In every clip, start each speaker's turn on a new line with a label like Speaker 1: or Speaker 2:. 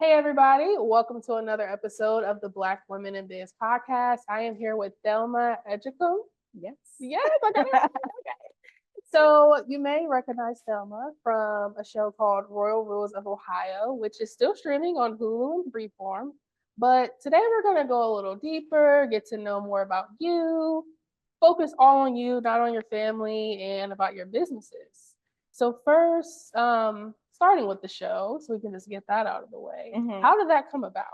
Speaker 1: Hey, everybody. Welcome to another episode of the Black Women in Biz podcast. I am here with Thelma Agyekum.
Speaker 2: Yes.
Speaker 1: Yes, I got it. Okay. So you may recognize Thelma from a show called Royal Rules of Ohio, which is still streaming on Hulu in Freeform. But today we're going to go a little deeper, get to know more about you, focus all on you, not on your family, and about your businesses. So first, starting with the show, so we can just get that out of the way. How did that come about?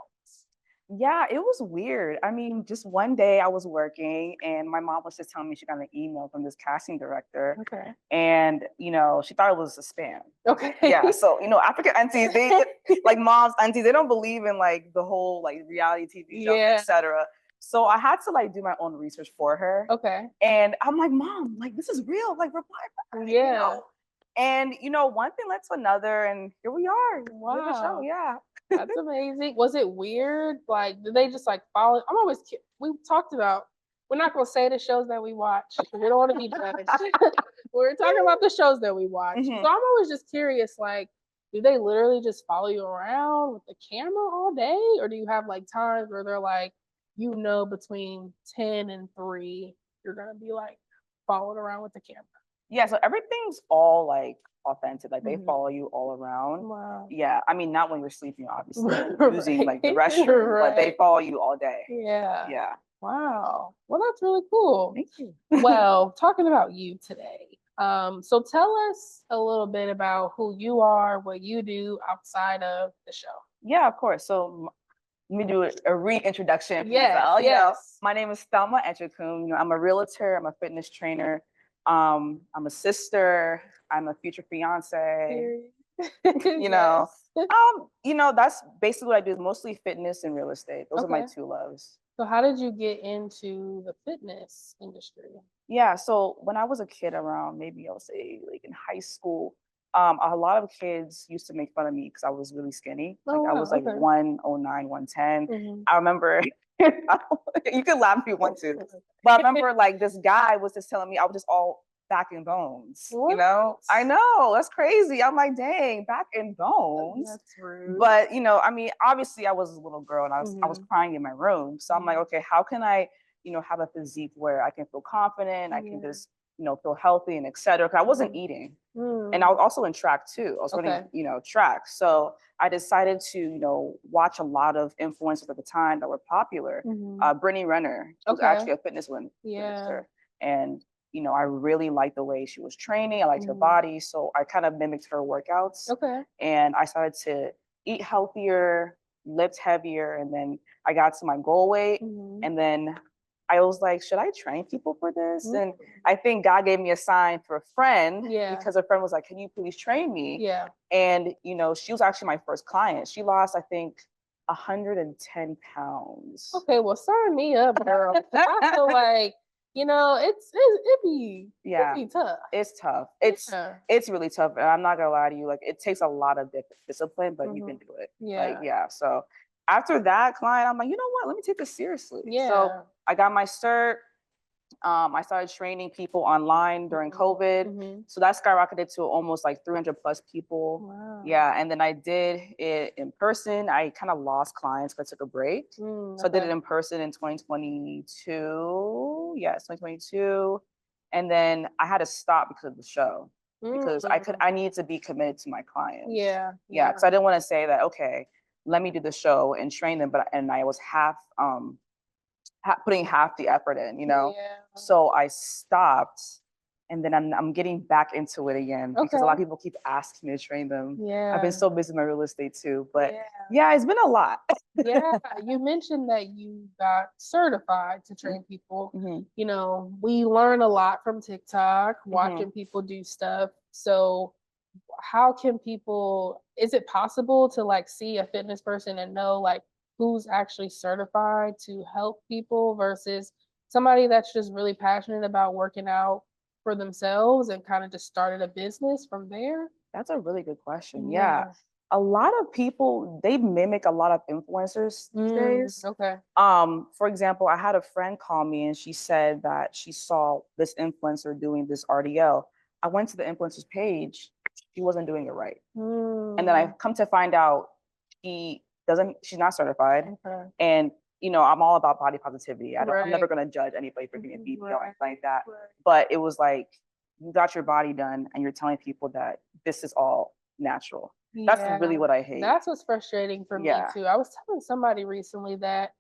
Speaker 2: Yeah, it was weird. I mean, just one day I was working and my mom was just telling me she got an email from this casting director.
Speaker 1: Okay.
Speaker 2: And, she thought it was a spam.
Speaker 1: Okay.
Speaker 2: Yeah. So, African aunties, they like moms, aunties, they don't believe in like the whole like reality TV show, etc. So I had to like do my own research for her.
Speaker 1: Okay.
Speaker 2: And I'm like, Mom, like this is real. Like reply back.
Speaker 1: Yeah.
Speaker 2: And one thing led to another, and here we are.
Speaker 1: Wow.
Speaker 2: The show, yeah.
Speaker 1: That's amazing. Was it weird? Like, did they just like follow? I'm always we talked about. We're not gonna say the shows that we watch. We don't want to be judged. We're talking about the shows that we watch. So I'm always just curious, like, do they literally just follow you around with the camera all day, or do you have like times where they're like, between 10 and 3, you're gonna be like followed around with the camera?
Speaker 2: Yeah, so everything's all like authentic. Like they follow you all around.
Speaker 1: Wow.
Speaker 2: Yeah, I mean not when you're sleeping, obviously, using like the
Speaker 1: Right.
Speaker 2: restroom, but they follow you all day.
Speaker 1: Yeah.
Speaker 2: Yeah.
Speaker 1: Wow. Well, that's really cool.
Speaker 2: Thank you.
Speaker 1: Well, talking about you today. So tell us a little bit about who you are, what you do outside of the show.
Speaker 2: Yeah, of course. So let me do a reintroduction.
Speaker 1: Yes, yes.
Speaker 2: My name is Thelma Agyekum. I'm a realtor. I'm a fitness trainer. I'm a sister. I'm a future fiance. That's basically what I do. Mostly fitness and real estate. Those are my two loves.
Speaker 1: So how did you get into the fitness industry?
Speaker 2: Yeah, so when I was a kid around, maybe I'll say like in high school, a lot of kids used to make fun of me because I was really skinny. I was like 109, 110. I remember, you can laugh if you want to, but I remember like this guy was just telling me I was just all back and bones.
Speaker 1: What?
Speaker 2: I know, that's crazy. I'm like, dang, back and bones.
Speaker 1: That's rude.
Speaker 2: But I mean, obviously I was a little girl and I was crying in my room. So I'm like, okay, how can I, have a physique where I can feel confident, I can just, feel healthy and etc. Because I wasn't eating. And I was also in track too. I was running, track. So I decided to, watch a lot of influencers at the time that were popular. Brittany Renner, she was actually a fitness influencer. And I really liked the way she was training. I liked her body. So I kind of mimicked her workouts. And I started to eat healthier, lift heavier. And then I got to my goal weight. And then I was like, should I train people for this? And I think God gave me a sign for a friend because a friend was like, can you please train me?
Speaker 1: Yeah.
Speaker 2: And, she was actually my first client. She lost, I think, 110 pounds.
Speaker 1: Okay, well, sign me up, girl. I feel like, it'd be tough.
Speaker 2: It's tough. It's really tough. And I'm not gonna lie to you, like it takes a lot of discipline, but you can do it.
Speaker 1: Yeah.
Speaker 2: So after that client, I'm like, you know what? Let me take this seriously.
Speaker 1: Yeah.
Speaker 2: So I got my cert. I started training people online during COVID. So that skyrocketed to almost like 300 plus people.
Speaker 1: Wow.
Speaker 2: Yeah. And then I did it in person. I kind of lost clients because I took a break. So I did it in person in 2022. Yes, 2022. And then I had to stop because of the show. Because I needed to be committed to my clients.
Speaker 1: Yeah.
Speaker 2: Yeah. Because I didn't want to say that, okay, let me do the show and train them, and I was putting half the effort in,
Speaker 1: Yeah.
Speaker 2: So I stopped, and then I'm getting back into it again because a lot of people keep asking me to train them.
Speaker 1: Yeah.
Speaker 2: I've been so busy in my real estate too, but yeah, it's been a lot.
Speaker 1: Yeah, you mentioned that you got certified to train people. We learn a lot from TikTok, watching people do stuff. So how can is it possible to like see a fitness person and know like who's actually certified to help people versus somebody that's just really passionate about working out for themselves and kind of just started a business from there?
Speaker 2: That's a really good question. Yeah. A lot of people, they mimic a lot of influencers these days.
Speaker 1: Okay.
Speaker 2: For example, I had a friend call me and she said that she saw this influencer doing this RDL. I went to the influencer's page. She wasn't doing it right. And then I come to find out she she's not certified.
Speaker 1: Okay.
Speaker 2: And, you know, I'm all about body positivity. I'm never
Speaker 1: Right.
Speaker 2: going to judge anybody for being a BBL or
Speaker 1: Right.
Speaker 2: anything like that.
Speaker 1: Right.
Speaker 2: But it was like, you got your body done and you're telling people that this is all natural. That's really what I hate.
Speaker 1: That's what's frustrating for me
Speaker 2: Yeah.
Speaker 1: too. I was telling somebody recently that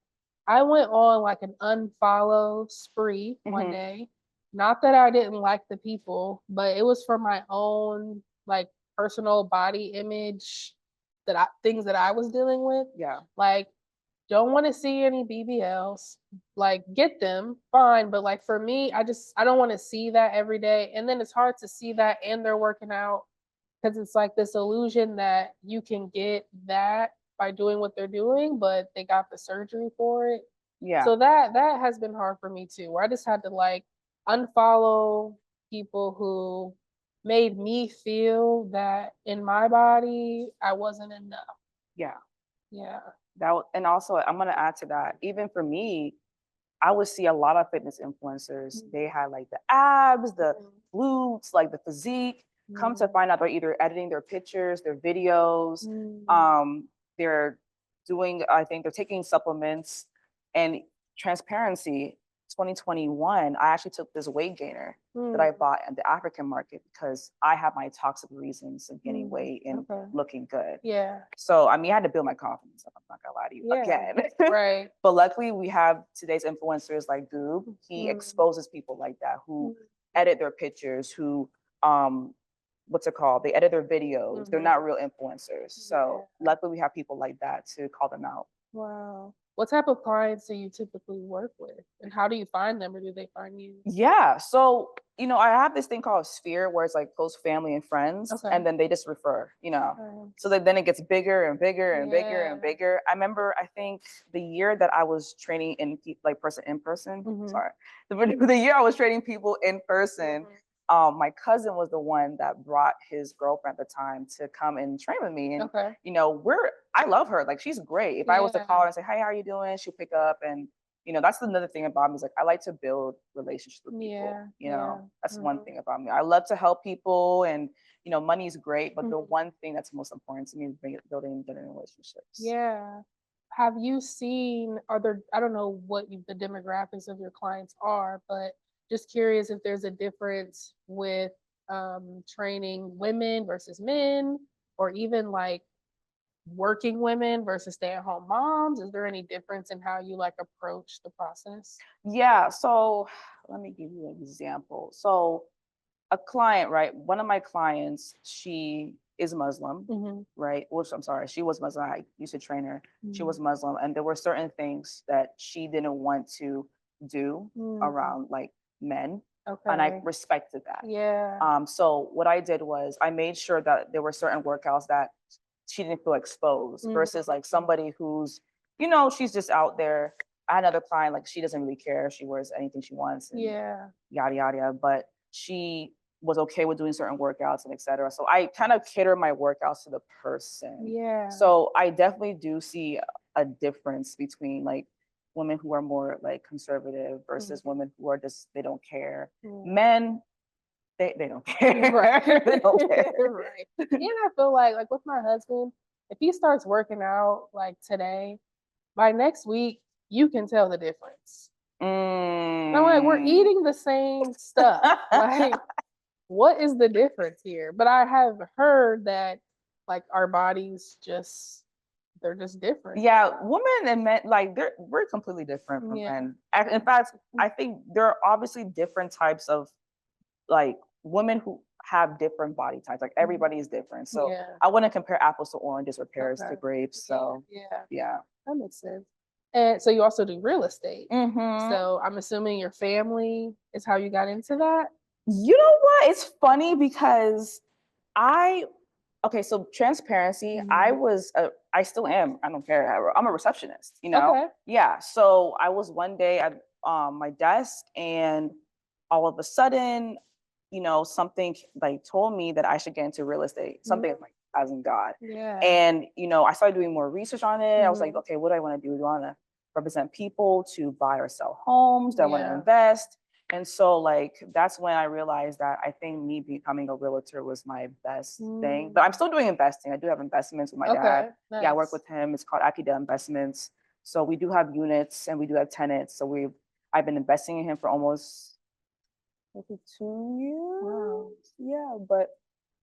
Speaker 1: I went on like an unfollow spree one day. Not that I didn't like the people, but it was for my own like personal body image things that I was dealing with.
Speaker 2: Yeah.
Speaker 1: Like, don't want to see any BBLs. Like, get them, fine. But like for me, I don't want to see that every day. And then it's hard to see that and they're working out because it's like this illusion that you can get that by doing what they're doing, but they got the surgery for it.
Speaker 2: Yeah.
Speaker 1: So that has been hard for me too, where I just had to like unfollow people who made me feel that in my body I wasn't enough.
Speaker 2: Yeah.
Speaker 1: Yeah.
Speaker 2: And also I'm gonna add to that, even for me, I would see a lot of fitness influencers. They had like the abs, the glutes, like the physique. Come to find out they're either editing their pictures, their videos, they're doing, I think they're taking supplements. And transparency, 2021, I actually took this weight gainer that I bought in the African market because I have my toxic reasons of gaining weight and looking good.
Speaker 1: Yeah.
Speaker 2: So, I mean, I had to build my confidence up. I'm not gonna lie to you again.
Speaker 1: Right.
Speaker 2: But luckily we have today's influencers like BWIB. He exposes people like that who edit their pictures, who what's it called? They edit their videos. They're not real influencers. So luckily we have people like that to call them out.
Speaker 1: Wow. What type of clients do you typically work with? And how do you find them or do they find you?
Speaker 2: Yeah. So, you know, I have this thing called Sphere where it's like close family and friends. And then they just refer, you know. So that then it gets bigger and bigger and bigger and bigger. I remember, I think the year that I was training in person, sorry. The year I was training people in person, my cousin was the one that brought his girlfriend at the time to come and train with me. And, you know, I love her. Like, she's great. If I was to call her and say, hey, how are you doing? She'll pick up. And, you know, that's another thing about me is like, I like to build relationships with people. You know, that's one thing about me. I love to help people and, you know, money is great. But the one thing that's most important to me is building relationships.
Speaker 1: Yeah. Have you seen, I don't know what the demographics of your clients are, but just curious if there's a difference with training women versus men, or even like working women versus stay-at-home moms. Is there any difference in how you like approach the process?
Speaker 2: Yeah. So let me give you an example. So a client, right? One of my clients, she is Muslim, right? Which I'm sorry, she was Muslim. I used to train her. She was Muslim, and there were certain things that she didn't want to do around like men. And I respected that.
Speaker 1: Yeah.
Speaker 2: So what I did was I made sure that there were certain workouts that she didn't feel exposed versus like somebody who's, you know, she's just out there. I had another client, like she doesn't really care. She wears anything she wants and yada, yada, yada. But she was okay with doing certain workouts and etc. So I kind of cater my workouts to the person.
Speaker 1: Yeah.
Speaker 2: So I definitely do see a difference between like women who are more like conservative versus women who are just, they don't care. Men, they don't care.
Speaker 1: Right.
Speaker 2: They don't care.
Speaker 1: Right. And I feel like with my husband, if he starts working out like today, by next week, you can tell the difference. And I'm like, we're eating the same stuff. Like, what is the difference here? But I have heard that like our bodies they're just different.
Speaker 2: Yeah, women and men, like we're completely different from men. In fact, I think there are obviously different types of like women who have different body types. Like everybody is different. So I wouldn't compare apples to oranges or pears to grapes. So yeah,
Speaker 1: that makes sense. And so you also do real estate. So I'm assuming your family is how you got into that.
Speaker 2: You know what? It's funny because so transparency, I still am, I don't care. I'm a receptionist, you know? Yeah. So I was one day at my desk and all of a sudden, you know, something like told me that I should get into real estate, something like as in God. And, you know, I started doing more research on it. I was like, okay, what do I want to do? Do I want to represent people to buy or sell homes? Do I want to invest? And so like, that's when I realized that I think me becoming a realtor was my best thing, but I'm still doing investing. I do have investments with my dad.
Speaker 1: Nice.
Speaker 2: Yeah, I work with him. It's called Akida Investments. So we do have units and we do have tenants. So I've been investing in him for almost maybe 2 years.
Speaker 1: Wow.
Speaker 2: Yeah, but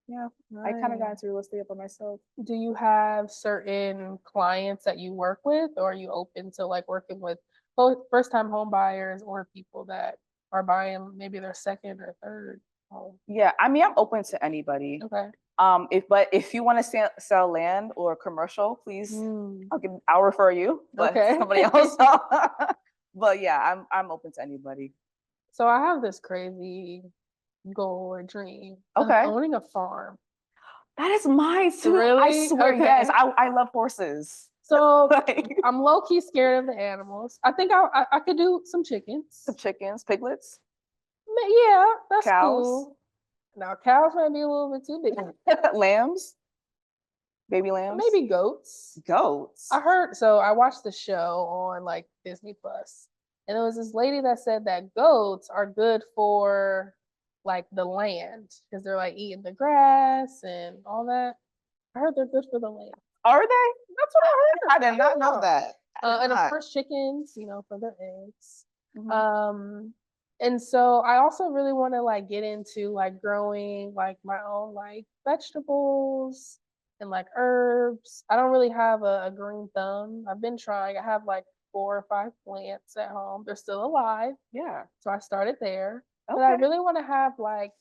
Speaker 2: yeah, I kind of got
Speaker 1: Nice.
Speaker 2: into real estate by myself.
Speaker 1: Do you have certain clients that you work with, or are you open to like working with both first-time home buyers or people that are buying maybe their second or third home?
Speaker 2: Yeah, I mean, I'm open to anybody.
Speaker 1: Okay.
Speaker 2: If you want to sell land or commercial, please,
Speaker 1: Mm,
Speaker 2: I'll refer you, but
Speaker 1: okay.
Speaker 2: somebody else. But yeah, I'm open to anybody.
Speaker 1: So I have this crazy goal or dream of
Speaker 2: Okay.
Speaker 1: owning a farm.
Speaker 2: That is mine too. I
Speaker 1: Really?
Speaker 2: swear,
Speaker 1: Okay.
Speaker 2: yes. I love horses.
Speaker 1: So
Speaker 2: Like,
Speaker 1: I'm low key scared of the animals. I think I could do some chickens.
Speaker 2: some chickens, piglets,
Speaker 1: Yeah, that's
Speaker 2: cows,
Speaker 1: cool. Now cows might be a little bit too big.
Speaker 2: lambs, baby lambs,
Speaker 1: Maybe goats.
Speaker 2: goats.
Speaker 1: I watched the show on like Disney Plus, and there was this lady that said that goats are good for like the land because they're like eating the grass and all that. I heard they're good for the land.
Speaker 2: Are they?
Speaker 1: That's what I heard.
Speaker 2: I did not know that.
Speaker 1: And of course, chickens, for their eggs.
Speaker 2: Mhm.
Speaker 1: And so I also really want to like get into like growing like my own like vegetables and like herbs. I don't really have a green thumb. I've been trying. I have like 4 or 5 plants at home. They're still alive.
Speaker 2: Yeah.
Speaker 1: So I started there.
Speaker 2: Okay.
Speaker 1: But I really want to have like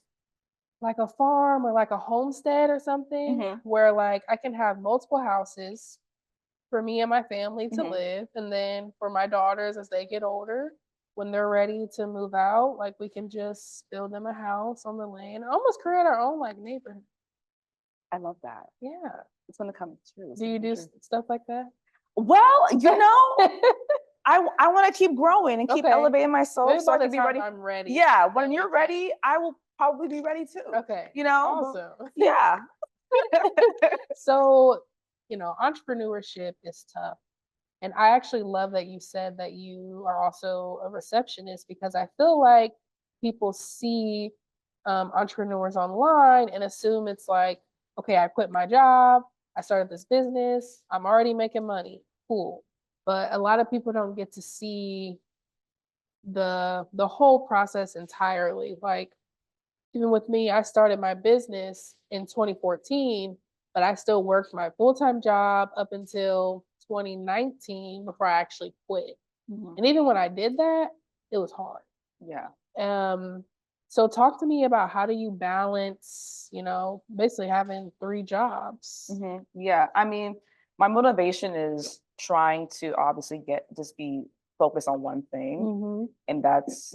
Speaker 1: a farm or like a homestead or something where like I can have multiple houses for me and my family to live, and then for my daughters as they get older, when they're ready to move out, like we can just build them a house on the land, almost create our own like neighborhood.
Speaker 2: I love that.
Speaker 1: Yeah.
Speaker 2: It's gonna come true.
Speaker 1: Do you do stuff like that?
Speaker 2: Well, I want to keep growing and keep elevating myself
Speaker 1: Maybe
Speaker 2: so I
Speaker 1: by
Speaker 2: can
Speaker 1: the
Speaker 2: be ready.
Speaker 1: time I'm ready.
Speaker 2: Yeah, when you're ready, I will probably be ready too.
Speaker 1: Okay.
Speaker 2: But
Speaker 1: Awesome.
Speaker 2: yeah.
Speaker 1: So, entrepreneurship is tough. And I actually love that you said that you are also a receptionist because I feel like people see entrepreneurs online and assume it's like, okay, I quit my job, I started this business, I'm already making money, cool. But a lot of people don't get to see the whole process entirely. Like even with me, I started my business in 2014, but I still worked my full-time job up until 2019 before I actually quit. And even when I did that, it was hard.
Speaker 2: Yeah.
Speaker 1: So talk to me about how do you balance, basically having 3 jobs.
Speaker 2: Yeah. I mean, my motivation is trying to obviously be focused on one thing, and that's,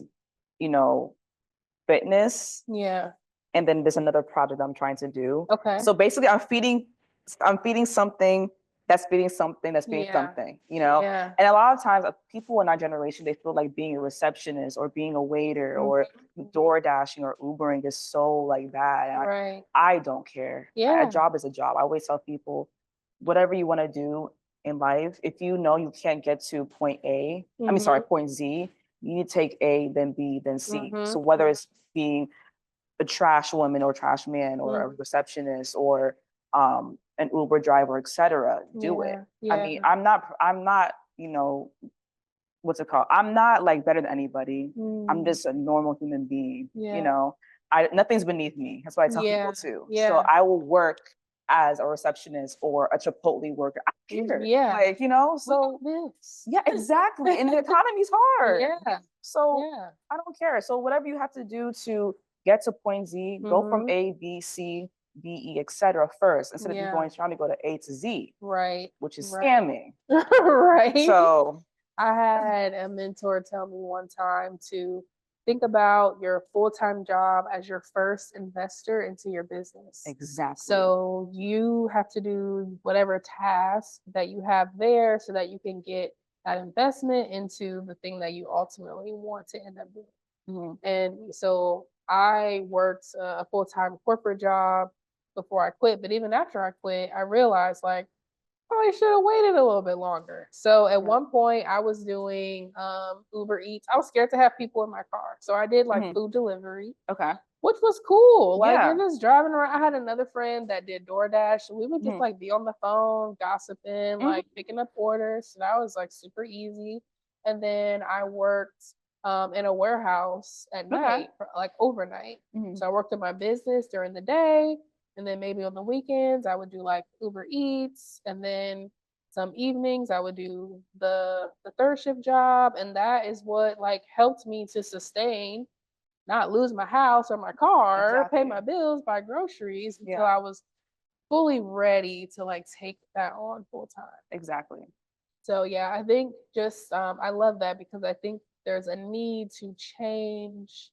Speaker 2: fitness.
Speaker 1: Yeah.
Speaker 2: And then there's another project I'm trying to do.
Speaker 1: Okay.
Speaker 2: So basically I'm feeding something that's feeding something that's feeding something,
Speaker 1: Yeah.
Speaker 2: And a lot of times people in our generation, they feel like being a receptionist or being a waiter or door dashing or Ubering is so like that. And
Speaker 1: Right.
Speaker 2: I don't care.
Speaker 1: Yeah.
Speaker 2: A job is a job. I always tell people, whatever you want to do in life, if you know you can't get to point Z, you need to take A, then B, then C. So whether it's being a trash woman or trash man or a receptionist or an Uber driver, etc. Do it.
Speaker 1: Yeah.
Speaker 2: I mean, I'm not, what's it called? I'm not like better than anybody. I'm just a normal human being. Nothing's beneath me. That's what I tell people too.
Speaker 1: Yeah.
Speaker 2: So I will work as a receptionist or a Chipotle worker. I don't care.
Speaker 1: Yeah.
Speaker 2: Like, so yeah, exactly. And the economy's hard.
Speaker 1: Yeah.
Speaker 2: So I don't care. So whatever you have to do to get to point Z, go from A, B, C, D, E, etc. first, instead of you trying to go to A to Z.
Speaker 1: Right.
Speaker 2: Which is scamming.
Speaker 1: Right.
Speaker 2: So
Speaker 1: I had a mentor tell me one time to think about your full-time job as your first investor into your business.
Speaker 2: Exactly.
Speaker 1: So you have to do whatever task that you have there so that you can get that investment into the thing that you ultimately want to end up doing. And so I worked a full-time corporate job before I quit, but even after I quit, I realized like, I should have waited a little bit longer. So at one point I was doing Uber Eats. I was scared to have people in my car. So I did like food delivery.
Speaker 2: Okay.
Speaker 1: Which was cool. Like
Speaker 2: Yeah.
Speaker 1: you're just driving around. I had another friend that did DoorDash. We would just like be on the phone, gossiping, like picking up orders. So that was like super easy. And then I worked in a warehouse at night, like overnight. So I worked in my business during the day. And then maybe on the weekends, I would do like Uber Eats. And then some evenings, I would do the third shift job. And that is what like helped me to sustain, not lose my house or my car, pay my bills, buy groceries until I was fully ready to like take that on full time.
Speaker 2: Exactly.
Speaker 1: So yeah, I think just I love that because I think there's a need to change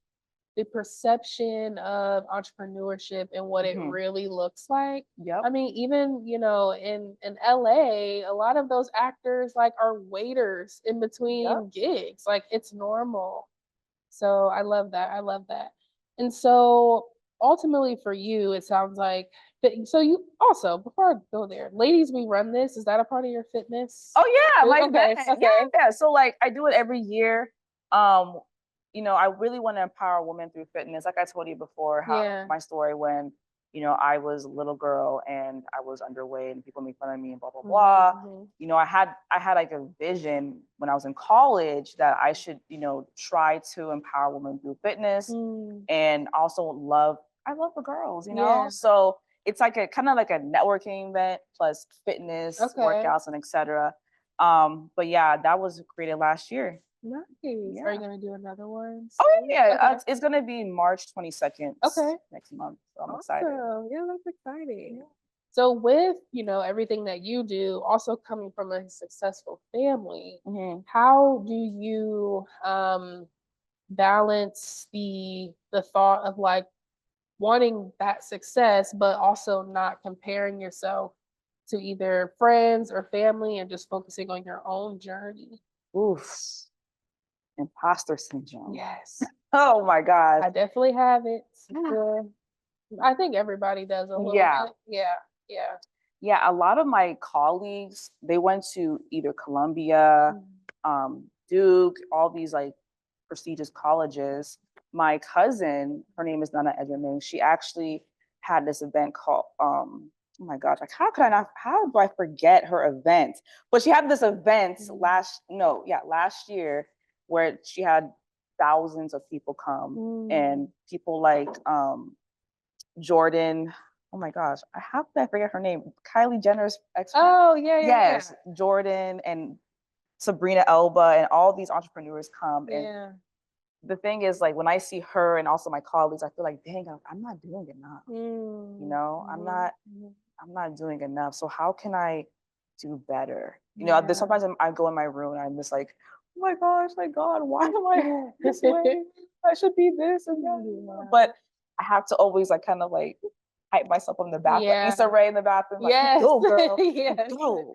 Speaker 1: the perception of entrepreneurship and what it really looks like.
Speaker 2: Yep.
Speaker 1: I mean, even in LA, a lot of those actors like are waiters in between gigs. Like it's normal. So I love that. I love that. And so ultimately for you, it sounds like so you also, before I go there, ladies, we run this. Is that a part of your fitness?
Speaker 2: Oh yeah, my
Speaker 1: Okay.
Speaker 2: event. Yeah. So like I do it every year. I really want to empower women through fitness. Like I told you before, how my story when, I was a little girl and I was underweight and people made fun of me and blah, blah, blah. I had like a vision when I was in college that I should, try to empower women through fitness and also I love the girls, So it's like a kind of like a networking event plus fitness, workouts and etc. But yeah, that was created last year.
Speaker 1: Nice. Yeah. Are you gonna do another one?
Speaker 2: Oh yeah. It's gonna be March 22nd.
Speaker 1: Okay.
Speaker 2: Next month. So I'm excited.
Speaker 1: Yeah, that's exciting. Yeah. So with everything that you do, also coming from a successful family, how do you balance the thought of like wanting that success, but also not comparing yourself to either friends or family and just focusing on your own journey?
Speaker 2: Oof. Imposter syndrome.
Speaker 1: Yes.
Speaker 2: Oh my gosh.
Speaker 1: I definitely have it. Yeah. I think everybody does a little bit.
Speaker 2: Yeah. A lot of my colleagues, they went to either Columbia, Duke, all these like prestigious colleges. My cousin, her name is Thelma Agyekum. She actually had this event called oh my gosh, like how do I forget her event? But she had this event last year where she had thousands of people come and people like Jordan. Oh my gosh, how did I forget her name? Kylie Jenner's ex.
Speaker 1: Oh yeah.
Speaker 2: Yes, Jordan and Sabrina Elba and all these entrepreneurs come. And the thing is, like when I see her and also my colleagues, I feel like, dang, I'm not doing enough. I'm not doing enough. So how can I do better? There's sometimes I go in my room and I'm just like, oh my gosh, my God, why am I this way? I should be this and that. But I have to always like kind of like hype myself on the bathroom. Like Issa Rae in the bathroom, like, go girl, go.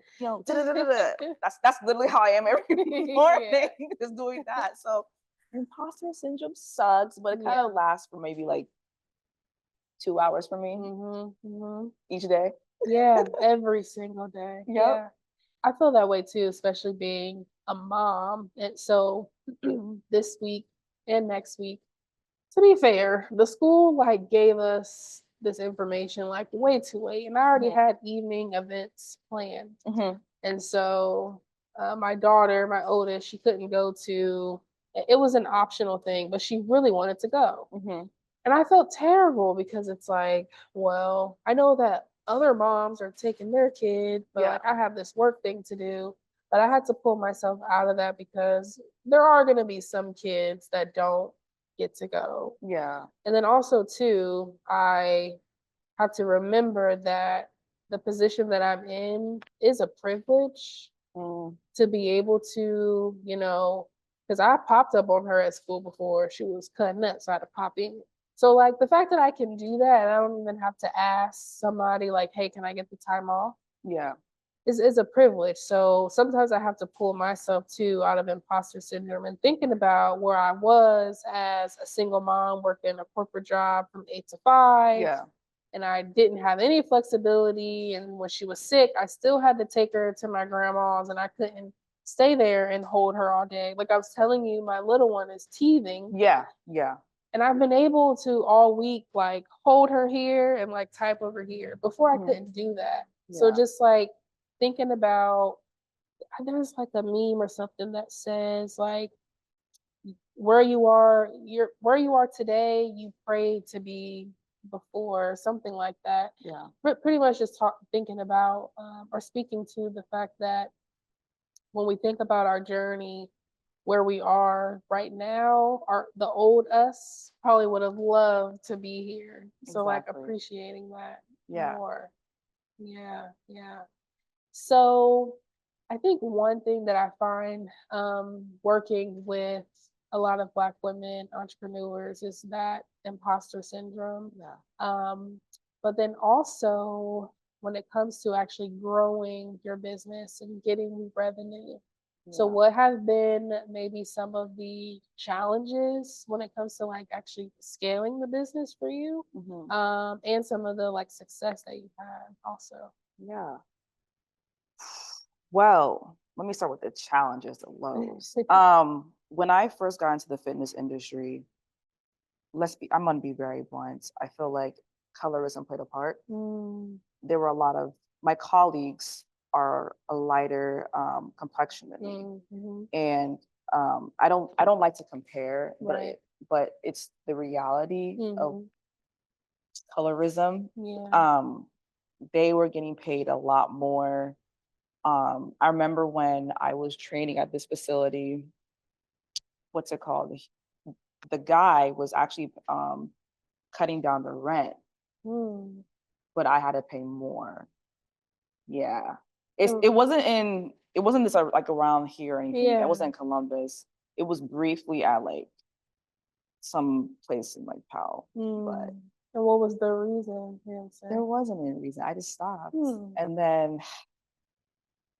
Speaker 2: That's literally how I am every morning, just doing that. So imposter syndrome sucks, but it kind of lasts for maybe like 2 hours for me each day.
Speaker 1: Yeah, every single day. Yeah. I feel that way too, especially being a mom. And so this week and next week, to be fair, the school like gave us this information like way too late, and I already had evening events planned. And so my daughter, my oldest, she couldn't go to. It was an optional thing, but she really wanted to go. And I felt terrible because it's like, well, I know that other moms are taking their kid, but like I have this work thing to do. But I had to pull myself out of that because there are going to be some kids that don't get to go.
Speaker 2: Yeah.
Speaker 1: And then also too, I have to remember that the position that I'm in is a privilege to be able to, because I popped up on her at school before she was cutting up, so I had to pop in. So like the fact that I can do that, I don't even have to ask somebody like, hey, can I get the time off?
Speaker 2: Yeah.
Speaker 1: Is a privilege. So sometimes I have to pull myself too out of imposter syndrome and thinking about where I was as a single mom working a corporate job from 8 to 5.
Speaker 2: Yeah.
Speaker 1: and I didn't have any flexibility. And when she was sick, I still had to take her to my grandma's, and I couldn't stay there and hold her all day. Like I was telling you, my little one is teething.
Speaker 2: Yeah, yeah.
Speaker 1: And I've been able to all week, like hold her here and like type over here. Before I couldn't do that. Yeah. So just like thinking about, there's like a meme or something that says like, where you are today, you prayed to be before, something like that.
Speaker 2: Yeah.
Speaker 1: Pretty much just thinking about or speaking to the fact that when we think about our journey, where we are right now, the old us probably would have loved to be here. So like appreciating that more. Yeah, yeah. So I think one thing that I find working with a lot of Black women entrepreneurs is that imposter syndrome. Yeah. But then also when it comes to actually growing your business and getting revenue. Yeah. So what have been maybe some of the challenges when it comes to like actually scaling the business for you? And some of the like success that you've had also?
Speaker 2: Yeah. Well, let me start with the challenges, the lows. When I first got into the fitness industry, I'm gonna be very blunt. I feel like colorism played a part. There were a lot of my colleagues are a lighter complexion than me, and I don't like to compare, but it's the reality of colorism. Yeah. They were getting paid a lot more. I remember when I was training at this facility, what's it called? The guy was actually cutting down the rent, but I had to pay more. Yeah, it wasn't this like around here or anything. Yeah. It wasn't in Columbus. It was briefly at like some place in like Powell, but.
Speaker 1: And what was the reason?
Speaker 2: There wasn't any reason. I just stopped, and then.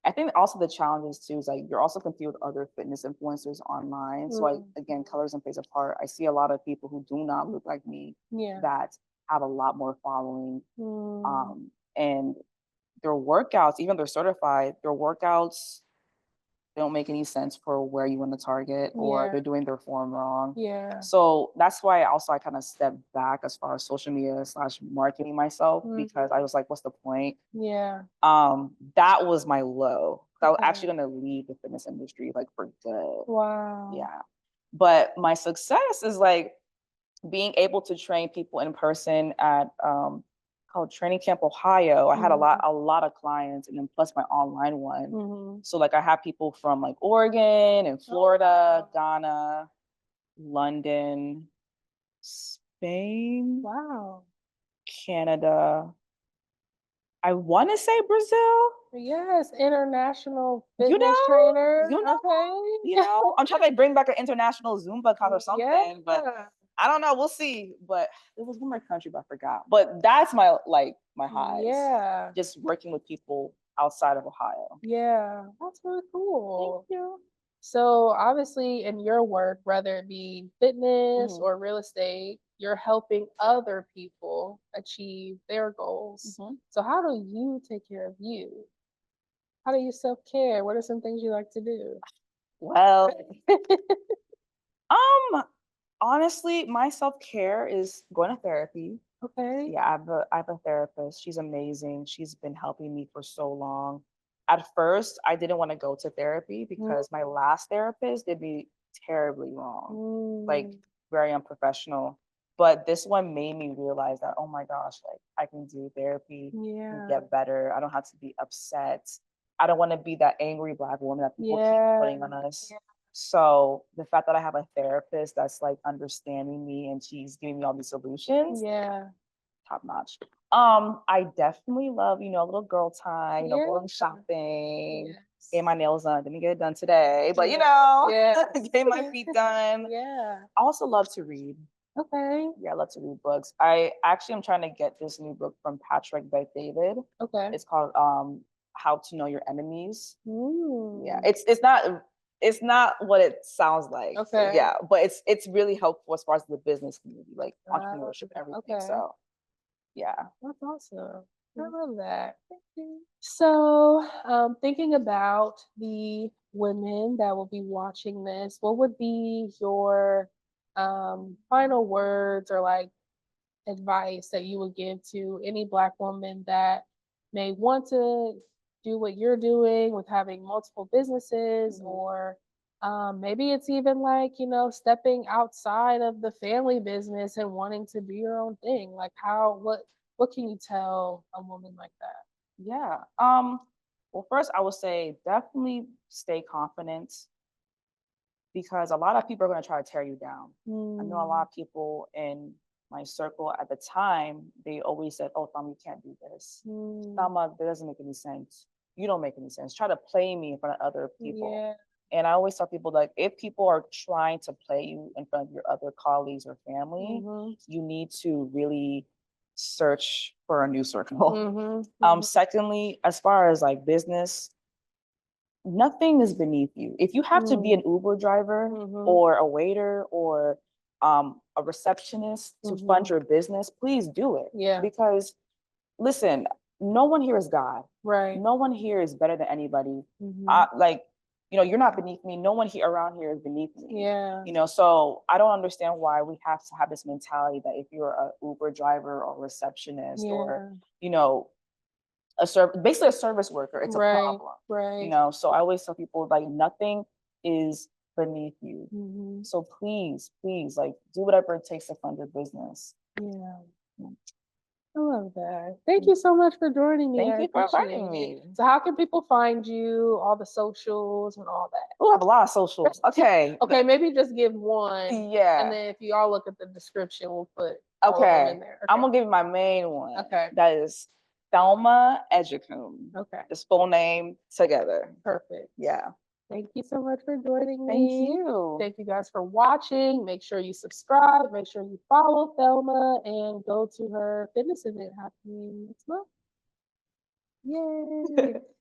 Speaker 2: I think also the challenges too is like you're also competing with other fitness influencers online. So again, colorism plays a part. I see a lot of people who do not look like me that have a lot more following. And their workouts, even they're certified, their workouts don't make any sense for where you want to target, or they're doing their form wrong. Yeah. So that's why I kind of stepped back as far as social media / marketing myself, because I was like, what's the point? Yeah. That was my low. I was actually going to leave the fitness industry like for good. Wow. Yeah. But my success is like being able to train people in person at called Training Camp Ohio. I had a lot of clients, and then plus my online one. So like I have people from like Oregon and Florida, Ghana, London, Spain, Canada. I want to say Brazil.
Speaker 1: Yes, international fitness trainer.
Speaker 2: I'm trying to bring back an international Zumba class or something, but I don't know. We'll see. But it was one more country, but I forgot. But that's my highs. Yeah. Just working with people outside of Ohio.
Speaker 1: Yeah, that's really cool. Thank you. So obviously in your work, whether it be fitness or real estate, you're helping other people achieve their goals. So how do you take care of you? How do you self-care? What are some things you like to do?
Speaker 2: Well, honestly, my self-care is going to therapy. Okay. Yeah, I have a therapist. She's amazing. She's been helping me for so long. At first, I didn't want to go to therapy because my last therapist did me terribly wrong, like very unprofessional. But this one made me realize that, oh my gosh, like I can do therapy and get better. I don't have to be upset. I don't want to be that angry Black woman that people keep putting on us. Yeah. So the fact that I have a therapist that's like understanding me and she's giving me all these solutions, top notch. I definitely love, a little girl time, going shopping, get my nails done. Didn't get it done today, but get my feet done. Yeah. I also love to read. Okay. Yeah, I love to read books. I actually am trying to get this new book from Patrick Bet-David. Okay. It's called How to Know Your Enemies. Yeah, it's not what it sounds like. Okay. Yeah, but it's really helpful as far as the business community, like entrepreneurship, everything. Okay. So Yeah.
Speaker 1: That's awesome. I love that. So, thinking about the women that will be watching this, what would be your final words or like advice that you would give to any Black woman that may want to do what you're doing with having multiple businesses, or maybe it's even like, stepping outside of the family business and wanting to do your own thing. Like what can you tell a woman like that?
Speaker 2: Yeah. Well, first I would say definitely stay confident, because a lot of people are going to try to tear you down. I know a lot of people in my circle at the time, they always said, "Oh, Thelma, you can't do this. Thelma, that doesn't make any sense. You don't make any sense. Try to play me in front of other people."
Speaker 1: Yeah.
Speaker 2: And I always tell people, like, if people are trying to play you in front of your other colleagues or family, you need to really search for a new circle. Secondly, as far as like business, nothing is beneath you. If you have to be an Uber driver or a waiter or a receptionist to fund your business, please do it.
Speaker 1: Yeah.
Speaker 2: Because listen, no one here is God.
Speaker 1: Right.
Speaker 2: No one here is better than anybody. You're not beneath me. No one here around here is beneath me.
Speaker 1: Yeah.
Speaker 2: So I don't understand why we have to have this mentality that if you're an Uber driver or receptionist or, basically a service worker, it's a problem.
Speaker 1: Right.
Speaker 2: So I always tell people, like, nothing is beneath you. So please, like, do whatever it takes to fund your business.
Speaker 1: Yeah. I love that. Thank you so much for joining me.
Speaker 2: Thank
Speaker 1: I
Speaker 2: you for
Speaker 1: appreciate
Speaker 2: inviting
Speaker 1: it.
Speaker 2: me.
Speaker 1: So how can people find you, all the socials and all that?
Speaker 2: Oh, I have a lot of socials. Okay.
Speaker 1: Okay, maybe just give one.
Speaker 2: Yeah.
Speaker 1: And then if you all look at the description, we'll put all of them in there. Okay.
Speaker 2: I'm gonna give you my main one.
Speaker 1: Okay.
Speaker 2: That is Thelma Agyekum.
Speaker 1: Okay.
Speaker 2: This full name together.
Speaker 1: Perfect.
Speaker 2: Yeah.
Speaker 1: Thank you so much for joining me.
Speaker 2: Thank you.
Speaker 1: Thank you guys for watching. Make sure you subscribe. Make sure you follow Thelma and go to her fitness event happening next month. Yay.